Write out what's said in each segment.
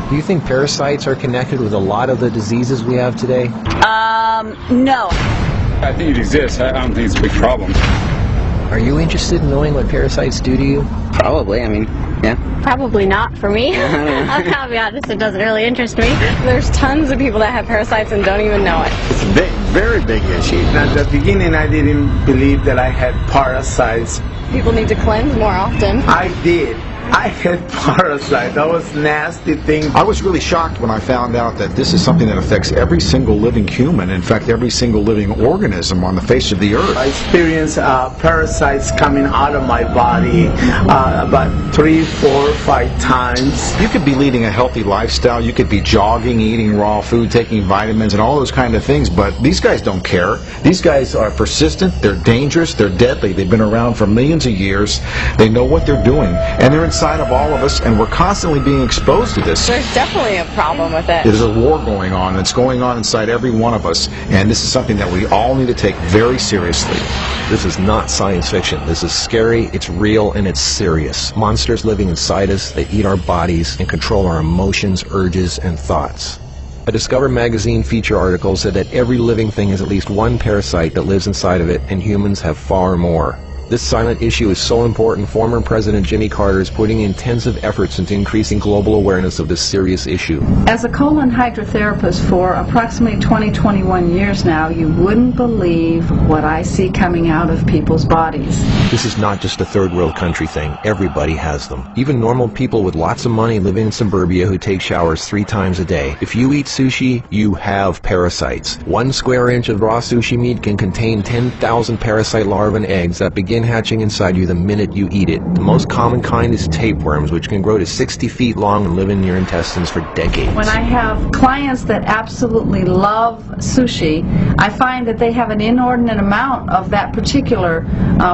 Do you think parasites are connected with a lot of the diseases we have today? No. I think it exists. I don't think it's a big problem. Are you interested in knowing what parasites do to you? Probably, I mean, yeah. Probably not for me. I'll be honest, it doesn't really interest me. There's tons of people that have parasites and don't even know it. It's a big, very big issue. At the beginning, I didn't believe that I had parasites. People need to cleanse more often. I did. I had parasites. That was nasty thing. I was really shocked when I found out that this is something that affects every single living human, in fact every single living organism on the face of the earth. I experienced parasites coming out of my body about 3, 4, 5 times. You could be leading a healthy lifestyle, you could be jogging, eating raw food, taking vitamins and all those kind of things, but these guys don't care. These guys are persistent, they're dangerous, they're deadly. They've been around for millions of years. They know what they're doing, and they're inside of all of us, and we're constantly being exposed to this. There's definitely a problem with it. There's a war going on. It's going on inside every one of us, and this is something that we all need to take very seriously. This is not science fiction. This is scary, it's real, and it's serious. Monsters living inside us that eat our bodies and control our emotions, urges, and thoughts. A Discover magazine feature article said that every living thing has at least one parasite that lives inside of it, and humans have far more. This silent issue is so important, former President Jimmy Carter is putting intensive efforts into increasing global awareness of this serious issue. As a colon hydrotherapist for approximately 21 years now, you wouldn't believe what I see coming out of people's bodies. This is not just a third world country thing. Everybody has them. Even normal people with lots of money living in suburbia who take showers 3 times a day. If you eat sushi, you have parasites. 1 square inch of raw sushi meat can contain 10,000 parasite larvae and eggs that begin hatching inside you the minute you eat it. The most common kind is tapeworms, which can grow to 60 feet long and live in your intestines for decades. When I have clients that absolutely love sushi, I find that they have an inordinate amount of that particular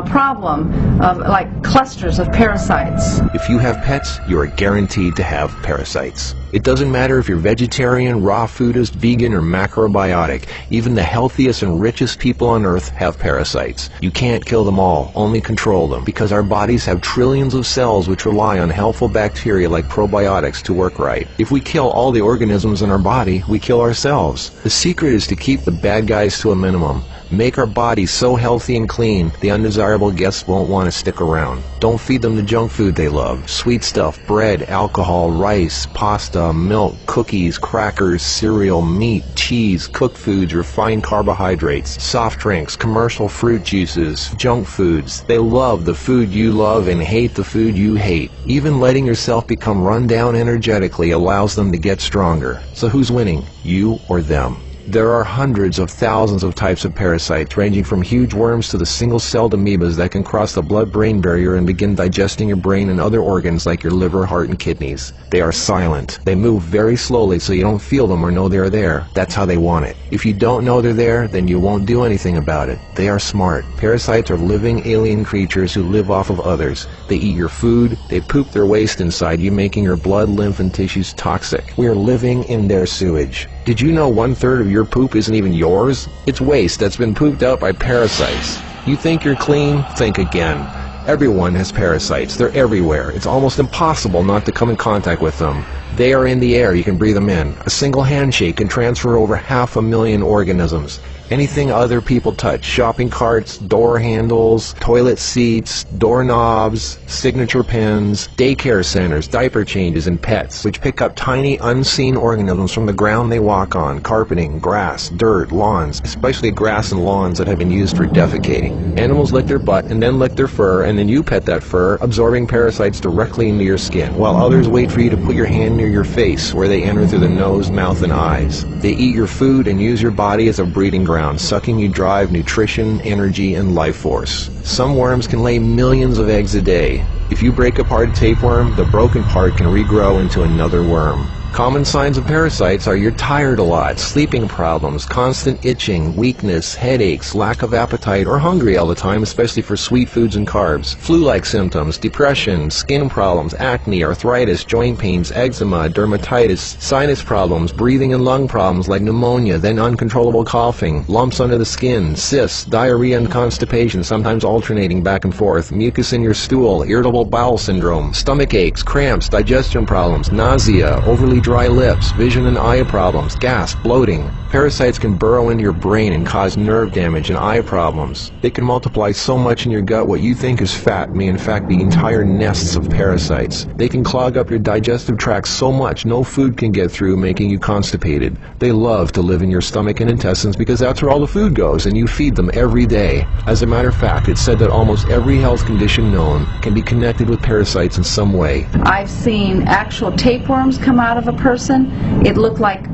problem of like clusters of parasites. If you have pets, you are guaranteed to have parasites. It doesn't matter if you're vegetarian, raw foodist, vegan, or macrobiotic. Even the healthiest and richest people on earth have parasites. You can't kill them all, only control them, because our bodies have trillions of cells which rely on helpful bacteria like probiotics to work right. If we kill all the organisms in our body, we kill ourselves. The secret is to keep the bad guys to a minimum. Make our bodies so healthy and clean, the undesirable guests won't want to stick around. Don't feed them the junk food they love. Sweet stuff, bread, alcohol, rice, pasta, milk, cookies, crackers, cereal, meat, cheese, cooked foods, refined carbohydrates, soft drinks, commercial fruit juices, junk foods. They love the food you love and hate the food you hate. Even letting yourself become run down energetically allows them to get stronger. So who's winning, you or them? There are hundreds of thousands of types of parasites, ranging from huge worms to the single-celled amoebas that can cross the blood-brain barrier and begin digesting your brain and other organs like your liver, heart, and kidneys. They are silent. They move very slowly so you don't feel them or know they're there. That's how they want it. If you don't know they're there, then you won't do anything about it. They are smart. Parasites are living alien creatures who live off of others. They eat your food. They poop their waste inside you, making your blood, lymph, and tissues toxic. We are living in their sewage. Did you know 1/3 of your poop isn't even yours? It's waste that's been pooped out by parasites. You think you're clean? Think again. Everyone has parasites. They're everywhere. It's almost impossible not to come in contact with them. They are in the air. You can breathe them in. A single handshake can transfer over 500,000 organisms. Anything other people touch, shopping carts, door handles, toilet seats, doorknobs, signature pens, daycare centers, diaper changes, and pets, which pick up tiny unseen organisms from the ground they walk on, carpeting, grass, dirt, lawns, especially grass and lawns that have been used for defecating. Animals lick their butt and then lick their fur, and then you pet that fur, absorbing parasites directly into your skin, while others wait for you to put your hand near your face, where they enter through the nose, mouth, and eyes. They eat your food and use your body as a breeding ground, sucking you dry of nutrition, energy, and life force. Some worms can lay millions of eggs a day. If you break apart a tapeworm, the broken part can regrow into another worm. Common signs of parasites are you're tired a lot, sleeping problems, constant itching, weakness, headaches, lack of appetite, or hungry all the time, especially for sweet foods and carbs, flu-like symptoms, depression, skin problems, acne, arthritis, joint pains, eczema, dermatitis, sinus problems, breathing and lung problems like pneumonia, then uncontrollable coughing, lumps under the skin, cysts, diarrhea and constipation, sometimes alternating back and forth, mucus in your stool, irritable bowel syndrome, stomach aches, cramps, digestion problems, nausea, overly dry lips, vision and eye problems, gas, bloating. Parasites can burrow into your brain and cause nerve damage and eye problems. They can multiply so much in your gut what you think is fat may in fact be entire nests of parasites. They can clog up your digestive tract so much no food can get through, making you constipated. They love to live in your stomach and intestines because that's where all the food goes, and you feed them every day. As a matter of fact, it's said that almost every health condition known can be connected with parasites in some way. I've seen actual tapeworms come out of a person. It looked like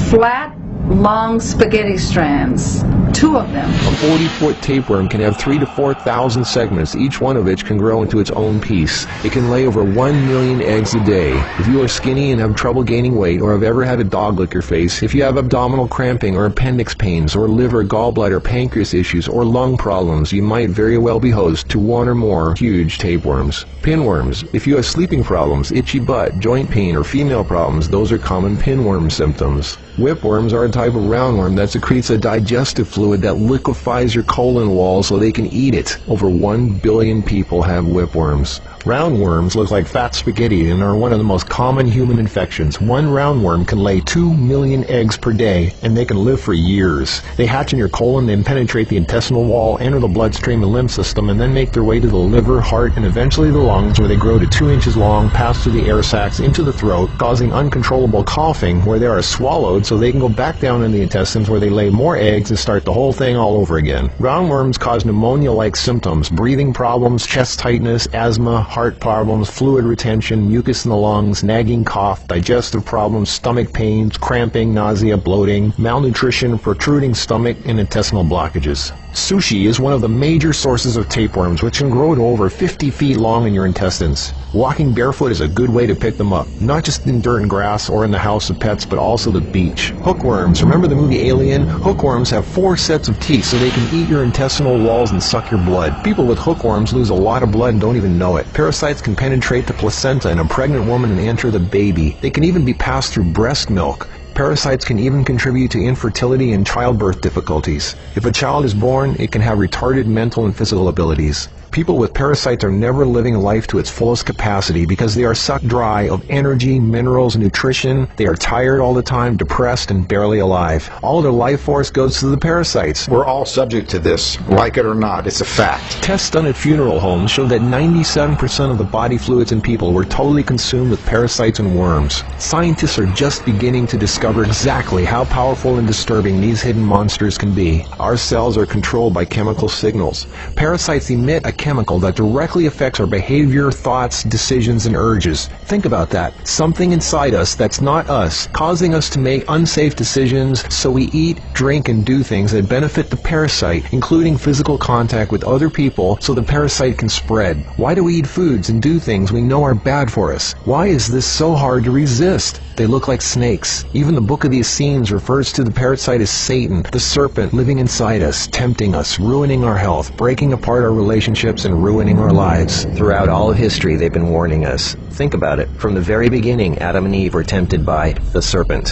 flat, long spaghetti strands. 2 of them. A 40-foot tapeworm can have 3,000 to 4,000 segments, each one of which can grow into its own piece. It can lay over 1 million eggs a day. If you are skinny and have trouble gaining weight, or have ever had a dog lick your face, if you have abdominal cramping or appendix pains, or liver, gallbladder, pancreas issues, or lung problems, you might very well be host to 1 or more huge tapeworms. Pinworms. If you have sleeping problems, itchy butt, joint pain, or female problems, those are common pinworm symptoms. Whipworms are a type of roundworm that secretes a digestive fluid that liquefies your colon wall so they can eat it. Over 1 billion people have whipworms. Roundworms look like fat spaghetti and are one of the most common human infections. One roundworm can lay 2 million eggs per day, and they can live for years. They hatch in your colon, then penetrate the intestinal wall, enter the bloodstream and lymph system, and then make their way to the liver, heart, and eventually the lungs, where they grow to 2 inches long, pass through the air sacs into the throat, causing uncontrollable coughing, where they are swallowed so they can go back down in the intestines, where they lay more eggs and start the whole thing all over again. Roundworms cause pneumonia-like symptoms, breathing problems, chest tightness, asthma, heart problems, fluid retention, mucus in the lungs, nagging cough, digestive problems, stomach pains, cramping, nausea, bloating, malnutrition, protruding stomach, and intestinal blockages. Sushi is one of the major sources of tapeworms, which can grow to over 50 feet long in your intestines. Walking barefoot is a good way to pick them up, not just in dirt and grass or in the house of pets, but also the beach. Hookworms. Remember the movie Alien? Hookworms have 4 sets of teeth so they can eat your intestinal walls and suck your blood. People with hookworms lose a lot of blood and don't even know it. Parasites can penetrate the placenta in a pregnant woman and enter the baby. They can even be passed through breast milk. Parasites can even contribute to infertility and childbirth difficulties. If a child is born, it can have retarded mental and physical abilities. People with parasites are never living life to its fullest capacity because they are sucked dry of energy, minerals, nutrition. They are tired all the time, depressed, and barely alive. All their life force goes to the parasites. We're all subject to this, like it or not. It's a fact. Tests done at funeral homes show that 97% of the body fluids in people were totally consumed with parasites and worms. Scientists are just beginning to discover exactly how powerful and disturbing these hidden monsters can be. Our cells are controlled by chemical signals. Parasites emit a chemical that directly affects our behavior, thoughts, decisions, and urges. Think about that. Something inside us that's not us, causing us to make unsafe decisions, so we eat, drink, and do things that benefit the parasite, including physical contact with other people so the parasite can spread. Why do we eat foods and do things we know are bad for us? Why is this so hard to resist? They look like snakes. Even the Book of the Essenes refers to the parasite as Satan, the serpent living inside us, tempting us, ruining our health, breaking apart our relationships, and ruining our lives. Throughout all of history, they've been warning us. Think about it. From the very beginning, Adam and Eve were tempted by the serpent.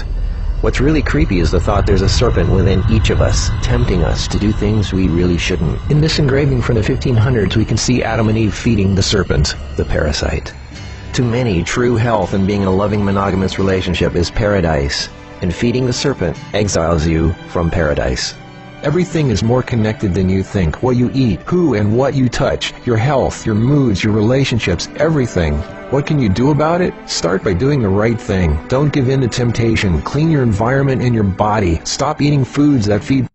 What's really creepy is the thought there's a serpent within each of us, tempting us to do things we really shouldn't. In this engraving from the 1500s, we can see Adam and Eve feeding the serpent, the parasite. To many, true health and being in a loving monogamous relationship is paradise, and feeding the serpent exiles you from paradise. Everything is more connected than you think. What you eat, who and what you touch, your health, your moods, your relationships, everything. What can you do about it? Start by doing the right thing. Don't give in to temptation. Clean your environment and your body. Stop eating foods that feed